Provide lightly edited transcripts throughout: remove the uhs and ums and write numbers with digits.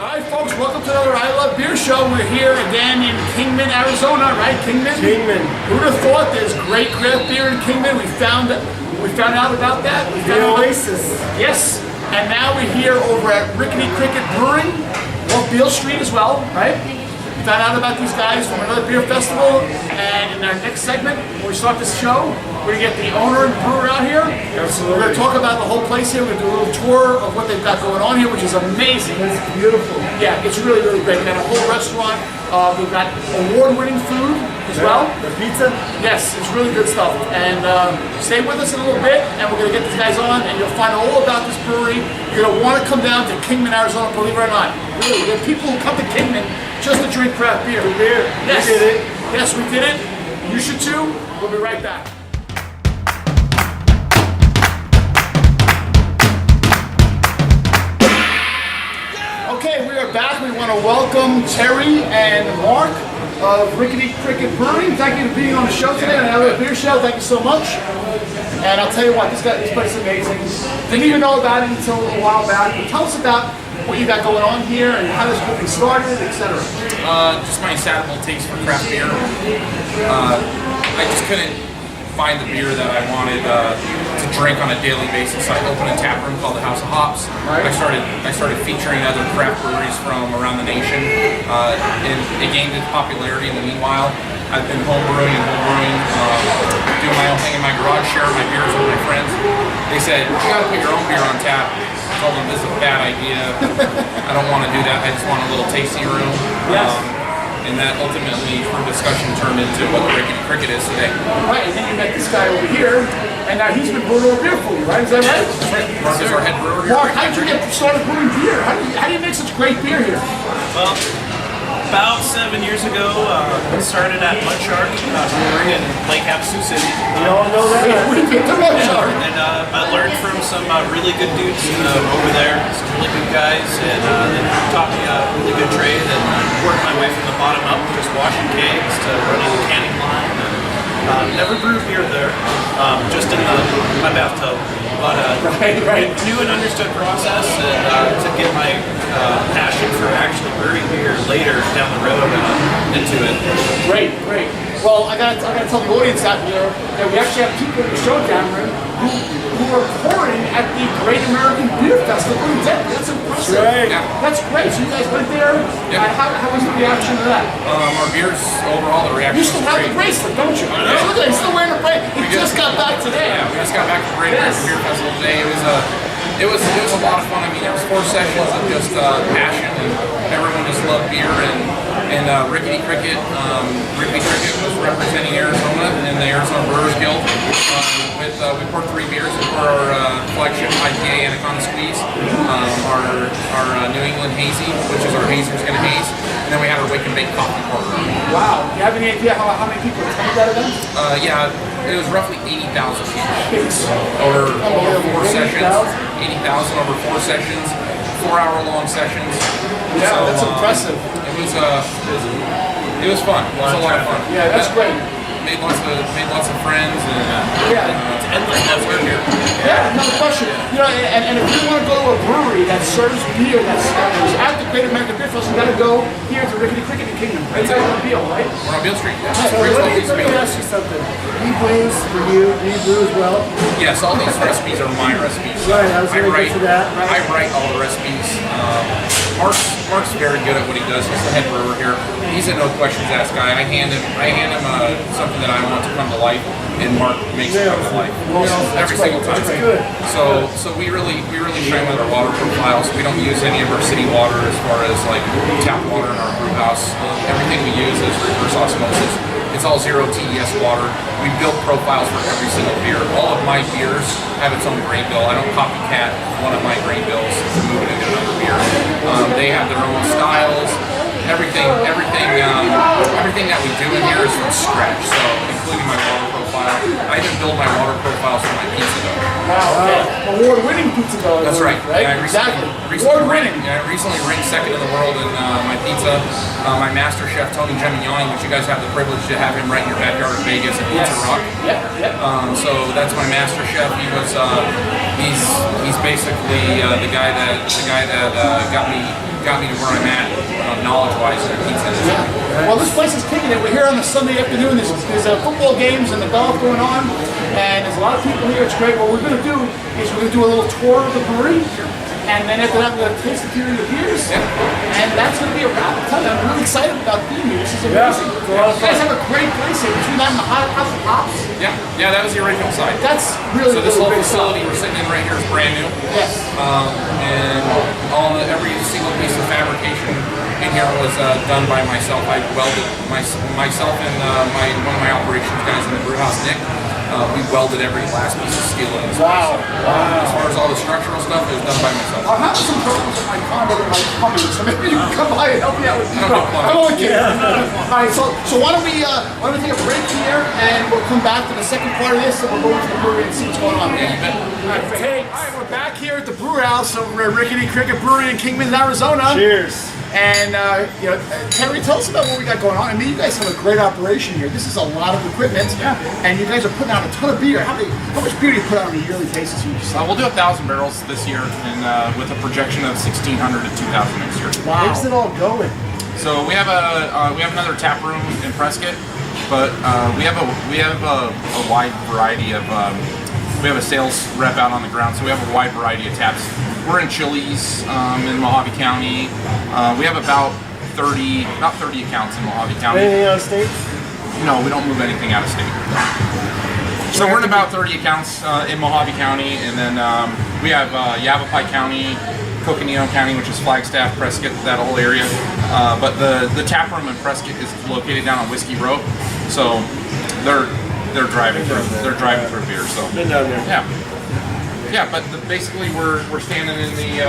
Alright folks, welcome to another I Love Beer show. We're here again in Kingman, Arizona, right? Kingman? Kingman. Who would have thought there's great craft beer in Kingman? We found out about that. The Oasis. Yes. And now we're here over at Rickety Brewing, off Beale Street as well, right? We found out about these guys from another beer festival, and in our next segment, when we start this show, we're going to get the owner and brewer out here. Absolutely. We're going to talk about the whole place here. We're going to do a little tour of what they've got going on here, which is amazing. It's beautiful. Yeah, it's really, really great. We got a whole restaurant. We've got award-winning food as well. The pizza? Yes, it's really good stuff. And stay with us in a little bit, and we're going to get these guys on, and you'll find all about this brewery. You're going to want to come down to Kingman, Arizona, believe it or not. Really, there are people who come to Kingman just to drink craft beer. Yes. We did it. Yes, we did it. You should too. We'll be right back. Okay, we are back. We want to welcome Terry and Mark of Rickety Brewing. Thank you for being on the show today, on the I Love Beer show. Thank you so much. And I'll tell you what, this place is amazing. Didn't even know about it until a while back. But tell us about what you got going on here and how this whole thing started, etc. Just my insatiable taste for craft beer. I just couldn't find the beer that I wanted to drink on a daily basis. I opened a tap room called the House of Hops. Right. I started featuring other craft breweries from around the nation, and it gained its popularity. In the meanwhile, I've been homebrewing, doing my own thing in my garage, sharing my beers with my friends. They said, you gotta put your own beer on tap. I told them this is a bad idea. I don't want to do that. I just want a little tasting room. Yes. And that ultimately, through discussion, turned into what the Rickety is today. Right, and then you met this guy over here, and now he's been brewing beer for you, right? Is that right? That's right. Mark is our head brewer here. Mark, how did you get started brewing beer? How do you make such great beer here? Well, about 7 years ago, I started at Mud Shark Brewing in Lake Havasu City. You all know that? We get to Mud Shark. And I learned from some really good dudes over there, some really good guys, and they taught me a really good trade, and worked my way from the bottom up, just washing kegs to running the canning line. Never brewed beer there, just in my bathtub. But Right. knew and understood process, and to get my passion for actually brewing beer later down the road into it. Great. Well, I gotta tell the audience out here that we actually have people in the show camera who are pouring at the Great American Beer Festival in Denver. That's impressive. Right. Yeah. That's great. So you guys went there. Yeah. How was the reaction to that? Our beers, overall, the reaction You still was have great. the bracelet, don't you? Yeah. Look at it, he's still wearing the bracelet. He just got back today. Yeah, we just got back from Great American Beer Festival today. It was a lot of fun. I mean, there was 4 sessions of just passion, and everyone just loved beer. And Rickety was representing Arizona in the Arizona Brewers Guild. We poured 3 beers. We poured our flagship IPA Anaconda Squeeze, our New England Hazy, which is our Hazer's Gonna Haze, and then we had our Wake and Bake Coffee Porter. Wow. Do you have any idea how many people attended that event? Yeah, it was roughly 80,000 people It's over 4 sessions. 80,000? 80,000 over 4 sessions, 4-hour-long sessions. Yeah, So, that's impressive. It was fun. It was a lot of fun. Yeah, that's great. Made lots of friends, and Yeah. Endless network here. Yeah, another question. You know, and if you want to go to a brewery that serves beer that's at the Great American Beer Festival, you got to go here to Rickety in Kingman. Right there on Beale, right? we're on Beale Street. Yeah. So Great let place to me be. ask you something. He brews for you. Do you brew as well? Yes, all these recipes are my recipes. Right, I was going to get to that. I write all the recipes. Mark's very good at what he does. He's the head brewer here. He's a no questions asked guy. I hand him something that I want to come to life, and Mark makes it come to life every single time. That's good. So we really shine with our water profiles. We don't use any of our city water as far as like tap water in our brew house. Everything we use is reverse osmosis. It's all 0 TES water. We build profiles for every single beer. All of my beers have its own grain bill. I don't copycat one of my grain bills to move it into another beer. They have their own styles. Everything that we do in here is from scratch. So including my water profile. I even build my water profiles for my pizza dough. Wow. Award-winning pizza dough. That's right. Yeah, I Exactly. recently ranked second in the world in my pizza. My master chef Tony Gemignani, which you guys have the privilege to have him right in your backyard in Vegas at Pizza Rock. Yep. So that's my master chef. He was he's basically the guy that got me got me to where I'm at knowledge-wise in the pizza industry. Yeah. Well, this place is kicking it. We're here on a Sunday afternoon. There's football games and the golf going on, and there's a lot of people here. It's great. What we're going to do is we're going to do a little tour of the brewery, and then after that, we're going to taste a few of the beers, and that's going to be a wrap. I'm really excited about being here. This is amazing. You guys have a great place here between that and the House of Hops. Yeah, that was the original site. That's really So this really whole great facility stuff. we're sitting in right here is brand new. Yes. And every single piece of fabrication in here was done by myself. I welded myself and one of my operations guys in the brew house, Nick. We welded every last piece of steel in this place. As far as all the structural stuff, it was done by myself. I'm having some problems with my condo with my plumbing, so maybe you can come by and help me out with I don't do plumbing. I'm only kidding. All right, so why don't we take a break here, and we'll come back to the second part of this, and we'll go into the brewery and see what's going on. Yeah, you bet. All right, we're back here at the brew house over at Rickety Cricket Brewery in Kingman, Arizona. Cheers. And Terry, tell us about what we got going on. I mean, you guys have a great operation here. This is a lot of equipment, and you guys are putting out a ton of beer. How much beer do you put out on a yearly basis? We'll do 1,000 barrels this year, and with a projection of 1,600 to 2,000 next year. Wow. Where's it all going? So we have another tap room in Prescott, but we have a wide variety of. We have a sales rep out on the ground, so we have a wide variety of taps. We're in Chili's in Mojave County. We have about 30 accounts in Mojave County. Anything out of state? No, we don't move anything out of state. So we're in about 30 accounts in Mojave County, and then we have Yavapai County, Coconino County, which is Flagstaff, Prescott, that whole area. But the tap room in Prescott is located down on Whiskey Road, so they're driving through beer. So Been down there. yeah. But basically we're standing in the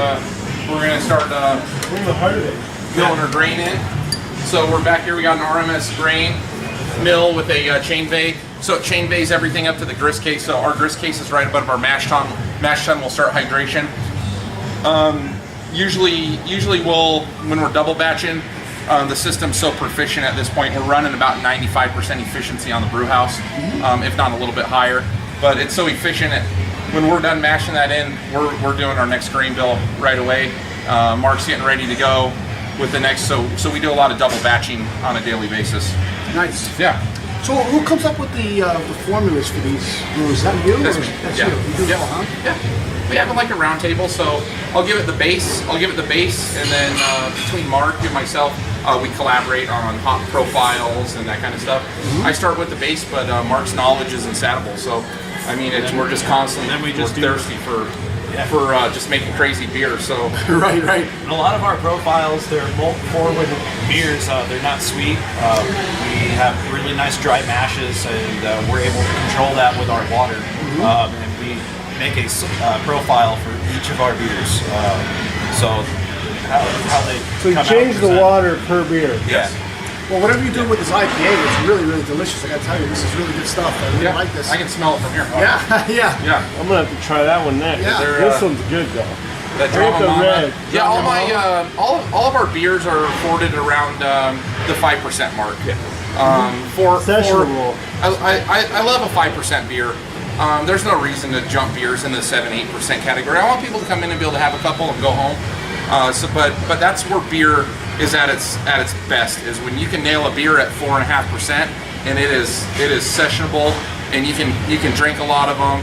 we're gonna start We're in the heart of it. milling our grain in. So we're back here. We got an RMS grain mill with a chain bay. So it chain bays everything up to the grist case. So our grist case is right above our mash tun. Mash tun will start hydration. Usually we'll, when we're double batching, the system's so proficient at this point, we're running about 95% efficiency on the brew house, if not a little bit higher. But it's so efficient that when we're done mashing that in, we're doing our next grain bill right away. Mark's getting ready to go with the next, so we do a lot of double batching on a daily basis. Nice. Yeah. So who comes up with the formulas for these brews? Is that you? That's or me. That's Yeah. you. You do it Yeah. all, huh? Yeah. We have it like a round table, so I'll give it the base, and then between Mark and myself, we collaborate on hop profiles and that kind of stuff. I start with the base, but Mark's knowledge is insatiable, so I mean, we're just constantly we're thirsty for just making crazy beer. So Right. A lot of our profiles, they're malt forward beers. They're not sweet. We have really nice dry mashes, and we're able to control that with our water. And we make a profile for each of our beers. So how they So you come out change the present. water per beer. Yeah. Well, whatever you do with this IPA, it's really, really delicious. I gotta tell you, this is really good stuff. I really like this. I can smell it from here. Yeah. Yeah. I'm gonna have to try that one next. Yeah. This one's good though. That I like the Drama red. Mama. Yeah, all my all of our beers are recorded around the 5% mark. Sessionable. I love a 5% beer. There's no reason to jump beers in the 7-8% category. I want people to come in and be able to have a couple and go home. But that's where beer is at its best, is when you can nail a beer at 4.5%, and it is sessionable, and you can drink a lot of them.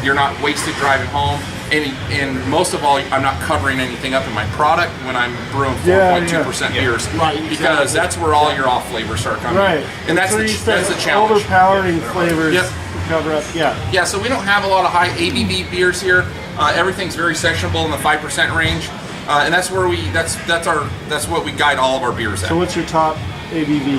You're not wasted driving home. And most of all, I'm not covering anything up in my product when I'm brewing 4.2% beers, Right, because that's where all your off flavors start coming. Right. And that's So the you said challenge. Overpowering flavors Yep. to cover up. Yeah. Yeah, so we don't have a lot of high ABV beers here. Everything's very sessionable in the 5% range, and that's where that's what we guide all of our beers at. So what's your top ABV?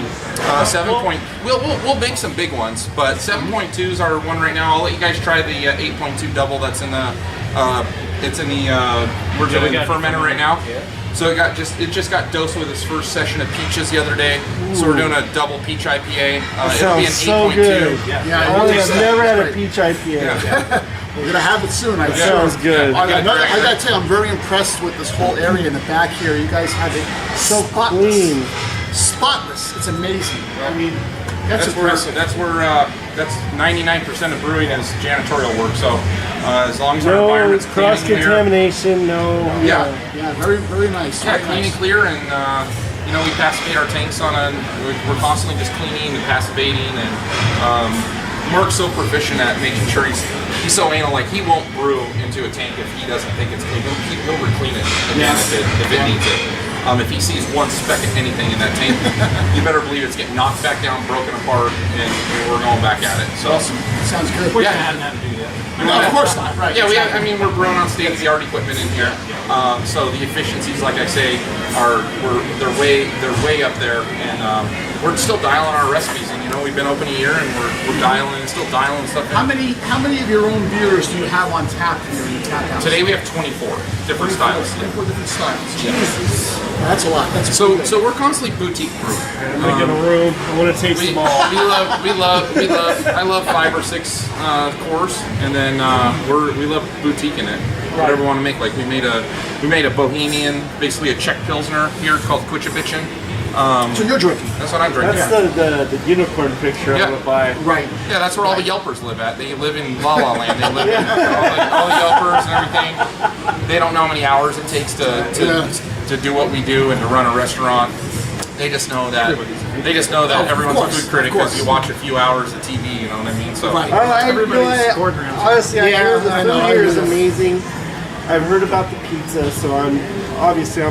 7 point. We'll make some big ones, but 7.2 is our one right now. I'll let you guys try the 8.2 double. That's in the. We're doing the fermenter right now. Yeah. So it just got dosed with its first session of peaches the other day. So we're doing a double peach IPA. It'll be an Sounds so 8.2. good. Yeah, I've never had a great. peach IPA. We're gonna have it soon. I Sounds good. I gotta tell you, I'm very impressed with this whole area in the back here. You guys have it So spotless. clean. Spotless. It's amazing. I mean, that's That's impressive. where that's 99% of brewing is janitorial work. So as long as our No environment's clean and cross clear, contamination. No. yeah, Yeah, very, very nice. yeah, Very clean nice. and clear, and you know, we passivate our tanks on a. We're constantly just cleaning and passivating, and Mark's so proficient at making sure he's so anal. Like, he won't brew into a tank if he doesn't think it's clean. He'll re-clean it again if it needs it. If he sees one speck of anything in that tank, you better believe it's getting knocked back down, broken apart, and we're going back at it. So Awesome. Sounds good. Which Yeah. I haven't had to do yet. No, of course not. Right. yeah, exactly. I mean, we're brewing on state-of-the-art equipment in here. So the efficiencies, like I say, they're way up there, and we're still dialing our recipes. And you know, we've been open a year, and we're dialing, still dialing stuff in. How many of your own beers do you have on tap here in the tap house? Today we have 24 different styles. 24 different styles. Jesus. That's a lot. That's So we're constantly boutique brewing. Like in a room. I want to taste We them all. love. I love 5 or 6 cores, and then we love boutique in it. Whatever we want to make. Like we made a Bohemian, basically a Czech Pilsner here called Kuchabichin. So you're drinking. That's what I'm drinking. That's the unicorn picture Yeah. I would buy. Right. Yeah, that's where all the Yelpers live at. They live in La La Land. They live in all the Yelpers and everything. They don't know how many hours it takes to do what we do and to run a restaurant. They just know that everyone's a food critic because you watch a few hours of TV. You know what I mean? So Right. Everybody's boardroom. Honestly, I hear the I food know, here I is know. amazing. I've heard about the pizza, so I'm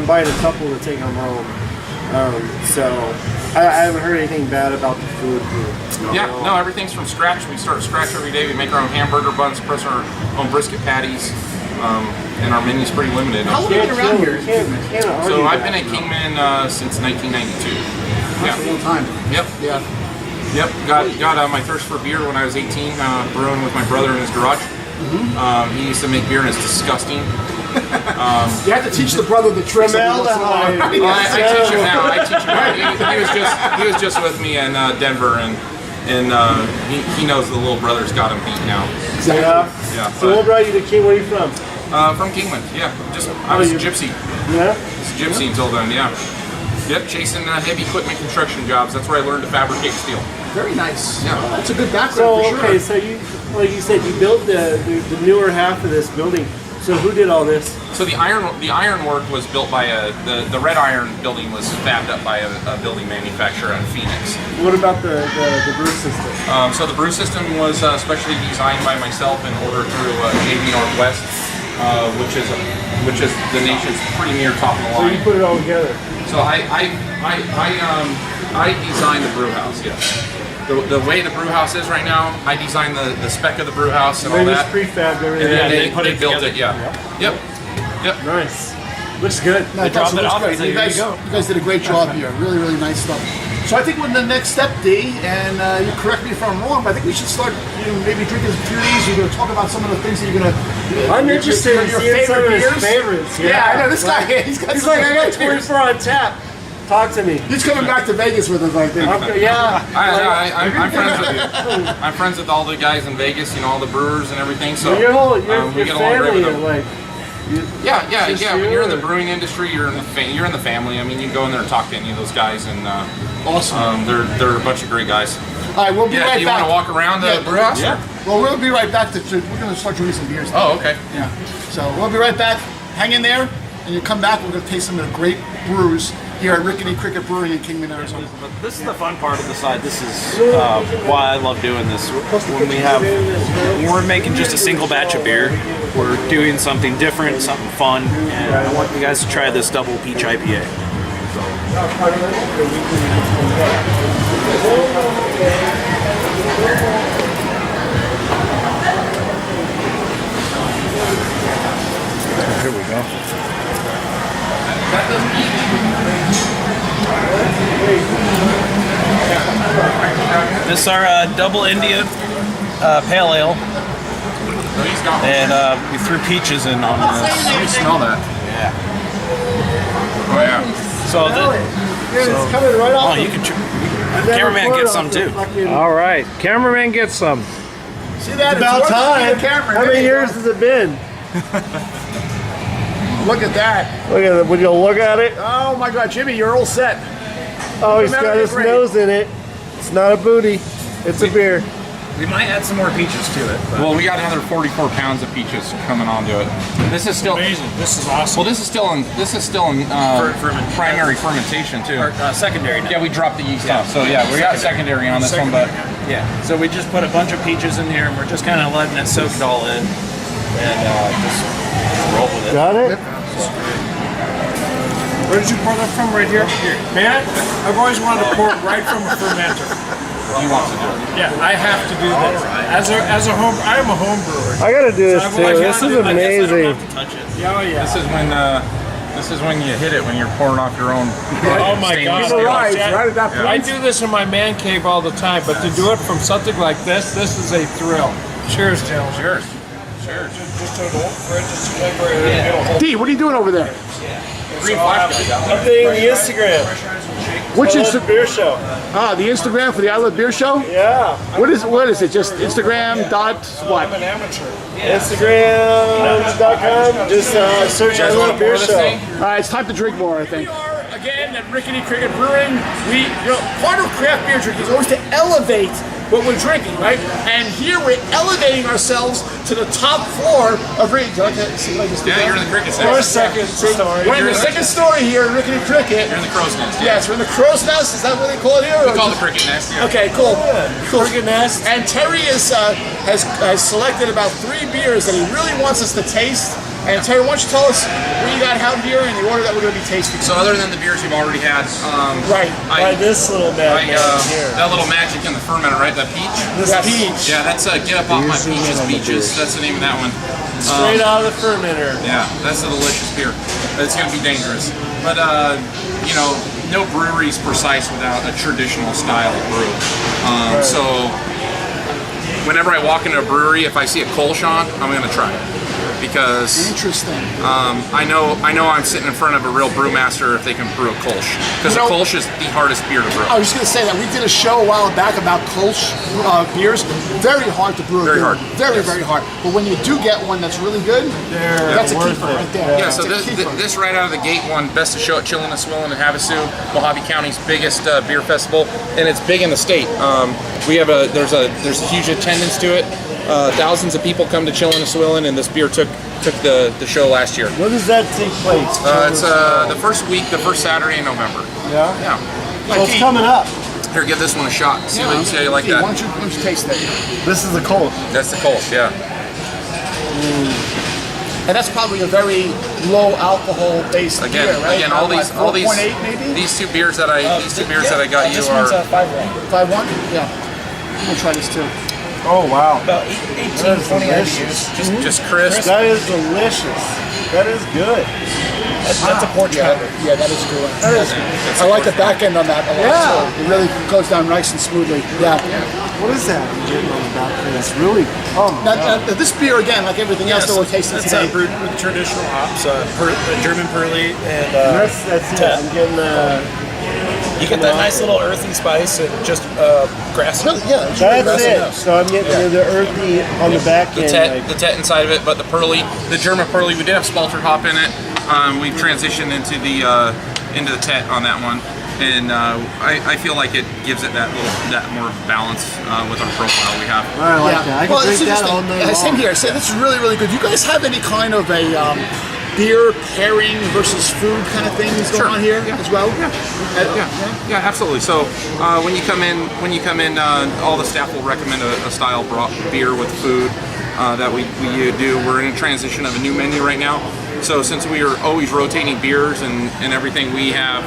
buying a couple to take them home. So I haven't heard anything bad about the food here. yeah, no, everything's from scratch. We start scratch every day. We make our own hamburger buns, press our own brisket patties, and our menu's pretty limited. How long have you been around here? Can't argue So I've that. been at Kingman since 1992. That's a long time. Yep. Yeah. Yep, got my thirst for beer when I was 18, brewing with my brother in his garage. He used to make beer and it's disgusting. You have to teach the brother the tricks. Formaldehyde. I teach him now. He was just with me in Denver, and he knows the little brother's got him beat now. Yeah. Yeah, So what brought you to King? Where are you from? from Kingman. Yeah, I was a gypsy. Yeah. Just a gypsy until then. Yeah. Yep, chasing heavy equipment construction jobs. That's where I learned to fabricate steel. Very nice. Yeah. That's a good background So for sure. okay, so you, like you said, you built the newer half of this building. So who did all this? So the ironwork was built by the red iron building was fabbed up by a building manufacturer in Phoenix. What about the brew system? So the brew system was specially designed by myself and ordered through JV Northwest, which is the nation's premier top of the So you line. put it all together. So I designed the brew house. Yes. The way the brew house is right now, I designed the spec of the brew house and all They just that. prefabbed everything. And then they they put it built together. it. Yeah. Yep. Nice. Looks good. No, They dropped it looks off great. and said, You "Here you guys, go." you guys did a great job here. Really, really nice stuff. So I think when the next step, D, and you correct me if I'm wrong, but I think we should start, maybe drinking a few of these. You're going to talk about some of the things that you're going to. I'm interested in seeing some of his favorites. Yeah, I know this guy. He's He's like, I got 24 on tap. Talk to me. He's coming back to Vegas with us, I think. Yeah. I'm friends with I'm friends with all the guys in Vegas, all the brewers and everything. So Your whole we your get along great family with is them. like. Yeah. Just When you you're in the or- brewing industry, you're in the family. I mean, you can go in there and talk to any of those guys, and Awesome. they're a bunch of great guys. All right, we'll be Yeah, right do you back. want to walk around the brew house? Yeah. Well, we'll be right back. We're going to start drinking some beers. Oh, okay. Yeah. So we'll be right back. Hang in there, and you come back. We're going to taste some of the great brews here at Rickety Cricket Brewing in Kingman, Arizona. But this is the fun part of the side. This is why I love doing this. When we're making just a single batch of beer, we're doing something different, something fun, and I want you guys to try this double peach IPA. Here we go. This is our double India pale ale, So he's got. and we threw peaches in on this. You smell that? Yeah. Oh yeah. So It's coming right off. oh, you can. Cameraman gets some too. All right, cameraman gets some. See that? About It's worth time. seeing the camera. How There many you years go. has it been? Look at that. Look at it. Would you look at it? Oh my God, Jimmy, you're all set. Oh, he's got Automatically his great. nose in it. It's not a booty. It's a beer. We might add some more peaches to it. But. Well, we got another 44 pounds of peaches coming onto it. This is still Amazing. This is awesome. Well, this is still in primary fermentation too. Or, secondary now. Yeah, we dropped the yeast off. So yeah, we got secondary on this one, but Yeah, so we just put a bunch of peaches in here and we're just kind of letting it soak it all in and just roll with it. Got it? Where did you pour that from? Right here? Man, I've always wanted to pour it right from a fermenter. he wants to do it. Yeah, I have to do that. As a home, I am a home brewer. I gotta do this I've too. always This is wanted to- amazing. Touch it. Yeah, oh yeah. This is when you hit it when you're pouring off your own. Oh my God! stainless steel. Right at that point. I do this in my man cave all the time, but to do it from something like this is a thrill. Cheers, gentlemen. Cheers. Cheers. Just an old fridge, just like D, what are you doing over there? Green flash guys out there. Updating the Instagram. Which I is love the beer show. the Instagram for the I Love Beer Show? Yeah. What is it? Just Instagram dot what? I'm an amateur. Instagram.com. Just search I Love Beer Show. All right, it's time to drink more, I think. We are again at Rickety Cricket Brewing. Part of craft beer drinking is always to elevate what we're drinking, right? And here we're elevating ourselves to the top floor of Rickety. Do you like to see like this? Yeah, you're in the cricket Our section. second story. We're in the second story here at Rickety Cricket. You're in the crow's nest. Yes, we're in the crow's nest. Is that what they call it here? We call it the cricket nest. Yeah. Okay, cool. Cool. And Terry has selected about 3 beers that he really wants us to taste. And Terry, why don't you tell us what you got out here and the order that we're going to be tasting? So other than the beers you've already had, Right. By this little man here. that little magic in the fermenter, right? That peach. This Yes. peach. Yeah, that's Get Up Off My Peaches. That's the name of that one. Straight out of the fermenter. Yeah, that's a delicious beer. It's going to be dangerous. But, no brewery is precise without a traditional style brew. So, whenever I walk into a brewery, if I see a Kolsch on, I'm going to try it. Because Interesting. I know I'm sitting in front of a real brewmaster if they can brew a Kolsch. Because a Kolsch is the hardest beer to brew. I was just going to say that we did a show a while back about Kolsch beers. Very hard to brew. Very hard. Very, very hard. But when you do get one that's really good, that's a worth keeper it. right there. Yeah, so It's a keeper. this right out of the gate won Best of Show at Chillin' and Swillin' in Havasu, Mojave County's biggest beer festival, and it's big in the state. There's a huge attendance to it. Thousands of people come to Chillin' and Swillin', and this beer took the show last year. When does that take place? It's the first Saturday in November. Yeah? Yeah. So it's coming up. Here, give this one a shot. See how you like Hey, that. why don't you taste that? This is the cold. That's the Kolsch, yeah. And that's probably a very low alcohol based beer, right? Again, all these 4.8 maybe? these two beers that I got you This are one's a 5-1. 5.1? Yeah. We'll try this too. Oh, wow. About 18, 20 IBUs. just crisp. That is delicious. That is good. That's a porch powder. Yeah, that is a good one. That is good. I like the back end on that a lot. Yeah. So it really goes down nice and smoothly. Yeah. What is that I'm getting on the back end? It's really, oh my God. Now, this beer, again, like everything else that we're tasting That's today, brewed with traditional hops, German Perli, and That's it. I'm getting you get that nice little earthy spice and just grass. really, yeah, it's really that's aggressive. it. So I'm getting the earthy on the back The end. the tet inside of it, but the Perli, the German Perli, we did have spaltered hop in it. We've transitioned into the tet on that one, and I feel like it gives it that more balance with our profile we have. I like that. I can Well, it's drink that interesting. all night Yeah, same long. here. So this is really, really good. You guys have any kind of a beer pairing versus food kind of things going on here as well? Yeah, absolutely. So when you come in, all the staff will recommend a style beer with food that we do. We're in a transition of a new menu right now. So since we are always rotating beers and everything we have,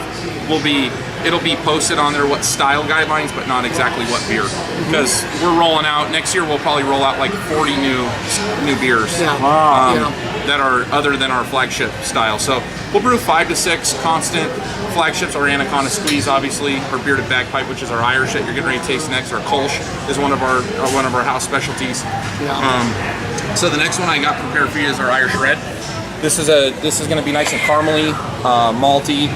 it'll be posted on there what style guidelines, but not exactly what beer. Because we're rolling out next year, we'll probably roll out like 40 new beers. Yeah. That are other than our flagship style. So we'll brew 5 to 6 constant flagships. Our Anaconda Squeeze, obviously, our Bearded Bagpipe, which is our Irish that you're getting ready to taste next. Our Kolsch is one of our house specialties. So the next one I got prepared for you is our Irish Red. This is going to be nice and caramely, malty.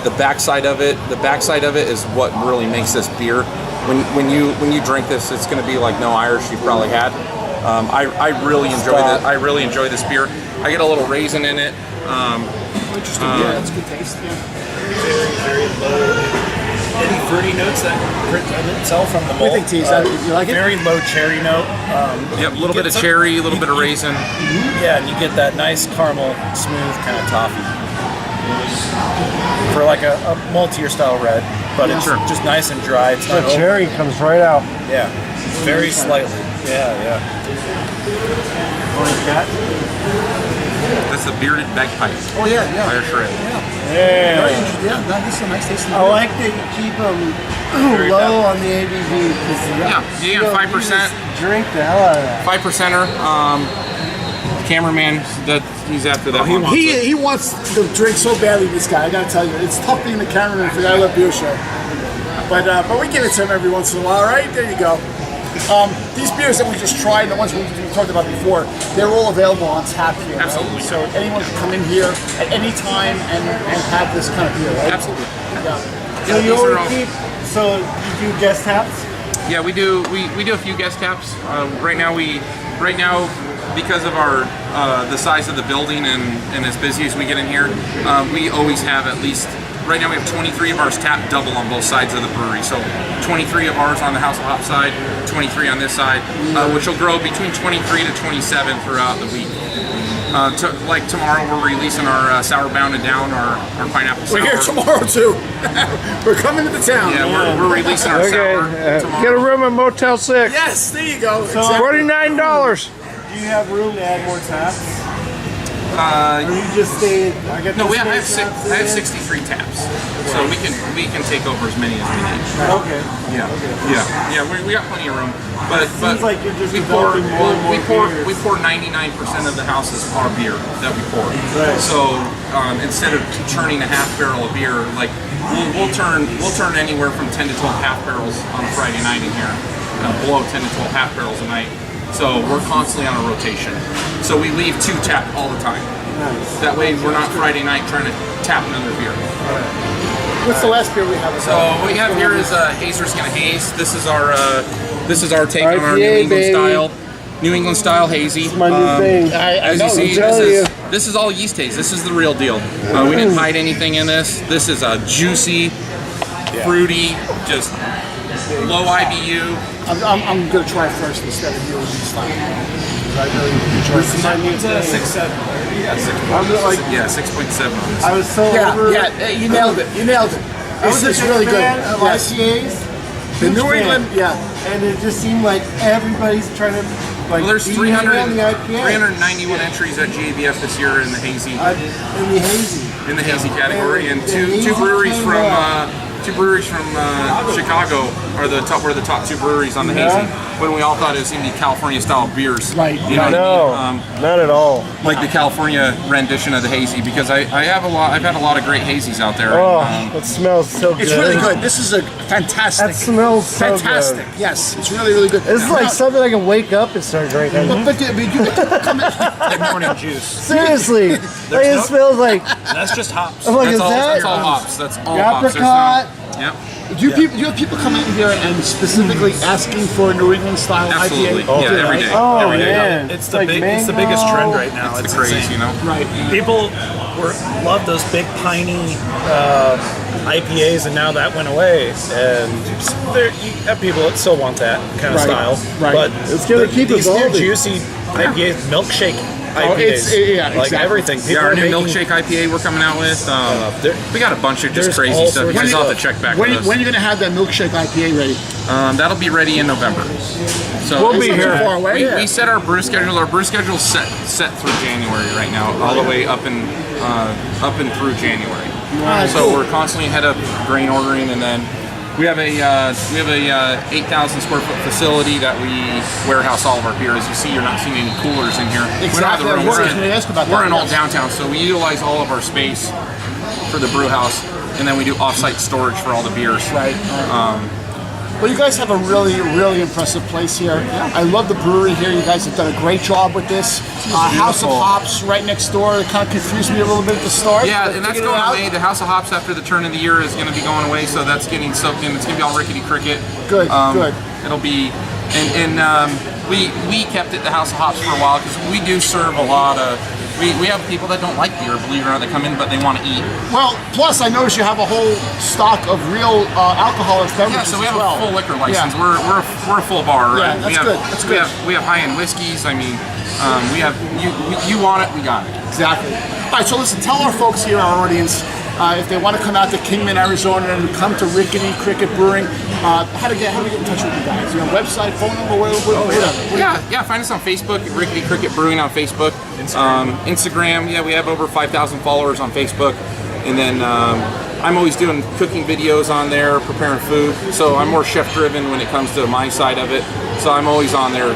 The backside of it is what really makes this beer. When you drink this, it's going to be like no Irish you've probably had. I really enjoy this beer. I get a little raisin in it. Interesting. Yeah, that's good taste. Yeah. Very, very low Any fruity notes that present itself from the What do you malt? think, T? You like it? Very low cherry note. Yep, a little bit of cherry, a little bit of raisin. Yeah, and you get that nice caramel, smooth kind of toffee. For like a maltier style red, but it's just nice and dry. It's The not over. cherry comes right out. Yeah, very slightly. Yeah. That's the bearded bagpipe. Oh yeah, yeah. Fire shred. Yeah, this is a nice tasting. I like that you keep them low on the ABV because Yeah, 5%. drink the hell out of that. 5%er. Cameraman, he's after that one. He wants the drink so badly, this guy. I gotta tell you, it's tough being the cameraman for the I Love Beer show. But we give it to him every once in a while, right? There you go. These beers that we just tried, the ones we talked about before, they're all available on tap here. Right? Absolutely. So anyone can come in here at any time and have this kind of beer, right? Absolutely. Yeah. So you these are always all- keep. So you do guest taps. Yeah, we do. We do a few guest taps. Right now, because of our the size of the building and as busy as we get in here, we always have at least. Right now, we have 23 of ours tapped double on both sides of the brewery. So 23 of ours on the House of Hop side, 23 on this side, which will grow between 23 to 27 throughout the week. Like tomorrow, we're releasing our Sour Bound and Down, our pineapple sour. We're here tomorrow too. We're coming to the town. Yeah, we're releasing our sour tomorrow. Get a room at Motel 6. Yes, there you go. So- Exactly. $49. Do you have room to add more taps? Or you just stay? No, I have 63 taps, so we can take over as many as we need. Okay. Yeah. We got plenty of room, but Seems like you're just we pour developing more and more beers. we pour 99% of the house's our beer that we pour. Right. So instead of churning a half barrel of beer, like we'll turn anywhere from 10 to 12 half barrels on a Friday night in here, below 10 to 12 half barrels a night. So we're constantly on a rotation. So we leave 2 tapped all the time. Nice. That way we're not Friday night trying to tap another beer. What's the last beer we have? So what we have here is Hazer's Gonna Haze. This is our take on our IPA, New England style hazy. My new thing. As you see, this is all yeast haze. This is the real deal. We didn't hide anything in this. This is a juicy, fruity, just low IBU. I'm gonna try first instead of you this time. I really enjoy this. It's a 6.7. Yeah, 6.7 on this. I was so over. Yeah, you nailed it. This is really good. Of Yes. IPAs. The New Huge England, fan. yeah. And it just seemed like everybody's trying to like. Well, there's beat me on the IPA. 391 entries at GABF this year in the hazy. In the hazy. In the hazy category, and two hazy breweries came from up. Chicago are the top 2 breweries on the hazy. When we all thought it was going to be California style beers, Right. You know what I mean? Not at all. Like the California rendition of the hazy, because I've had a lot of great hazies out there. Oh, it smells so good. It's really good. This is a fantastic. That smells so fantastic. good. Yes, it's really, really good. This is like something I can wake up and start drinking. But you get come in. Like morning juice. Seriously, like it smells like. That's just hops. I'm like, That's is all. that That's all hops. That's all hops. apricot? Yep. Do you have people come in here and specifically asking for a New England style Absolutely. IPA? Yeah, every day. Oh Every day. man, It's the like it's the mango. biggest trend right now. It's the craze, insane. you know. Right. People love those big piney IPAs, and now that went away. And you have people that still want that kind of Right, style. right. But It's gonna keep these new evolving. juicy IPAs, milkshake Oh, IPAs, yeah, like exactly. everything. Yeah, People our are new making- milkshake IPA we're coming out with. We got a bunch of just There's crazy all stuff. You sorts guys of will have to stuff. check back When with us. are you going to have that milkshake IPA ready? That'll be ready in November. So We'll be here. Far away. We set our brew schedule. Our brew schedule's set through January right now, all the way up and through January. So we're constantly ahead of grain ordering, and then we have a 8,000 square foot facility that we warehouse all of our beer. As you see, you're not seeing any coolers in here. We don't have the Exactly. room. I was gonna ask about We're that, in old yes. downtown, so we utilize all of our space for the brew house, and then we do off-site storage for all the beers. Right. Well, you guys have a really, really impressive place here. I love the brewery here. You guys have done a great job with this. House of Hops right next door. It kind of confused me a little bit at the start. Yeah, but and that's figured it going out. away. The House of Hops after the turn of the year is going to be going away, so that's getting soaked in. It's going to be all Rickety Cricket. Good, good. It'll be, and we kept it the House of Hops for a while because we do serve a lot of We have people that don't like beer, believe it or not, that come in, but they want to eat. Well, plus I noticed you have a whole stock of real alcoholic beverages. Yeah, so we have as well. a full liquor license. Yeah. We're a full bar. Yeah, and that's we have, good. That's good. We have high-end whiskeys. I mean, we have you want it, we got it. Exactly. All right, so listen, tell our folks here, our audience, if they want to come out to Kingman, Arizona, and come to Rickety Cricket Brewing, how to get in touch with you guys? Website, phone number, whatever. Yeah. Find us on Facebook, Rickety Cricket Brewing on Facebook. Instagram. Yeah, we have over 5,000 followers on Facebook. And then I'm always doing cooking videos on there, preparing food. So I'm more chef-driven when it comes to my side of it. So I'm always on there.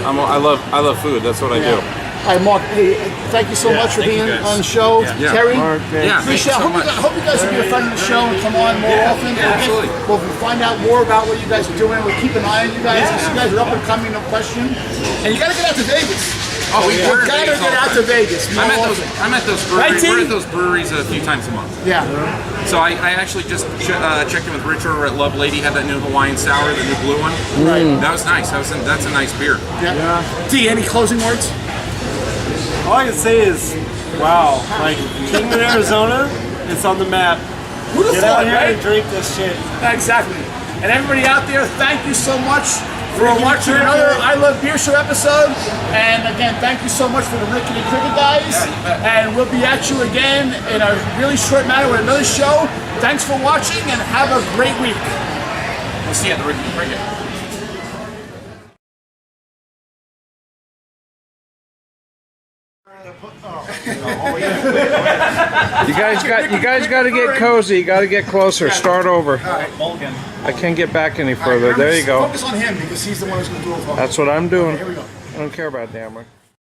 I love food. That's what I do. All right, Mark, hey, thank you so much for being on the show. Yeah. Terry, Mark, appreciate it. I hope you guys will be a friend of the show and come on more often. absolutely. We'll find out more about what you guys are doing. We'll keep an eye on you guys. You guys are up and coming, no question. And you got to get out to Vegas. Oh, You got to get out to Vegas. I'm at those breweries. Right, T? We're at those breweries a few times a month. Yeah. So I actually just checked in with Richard over at Love Lady. Had that new Hawaiian Sour, the new blue one. Right. That was nice. That's a nice beer. Yeah. D, any closing words? All I can say is, wow, like Kingman, Arizona, it's on the map. Who'd have Get out thought, here right? and drink this shit. Exactly. And everybody out there, thank you so much for watching another I Love Beer Show episode. And again, thank you so much for the Rickety Cricket guys. And we'll be at you again in a really short matter with another show. Thanks for watching and have a great week. We'll see you at the Rickety Cricket. You guys got to get cozy. You got to get closer. Start over. I can't get back any further. There you go. Focus on him because he's the one who's going to do it. That's what I'm doing. Here we go. I don't care about Dammer.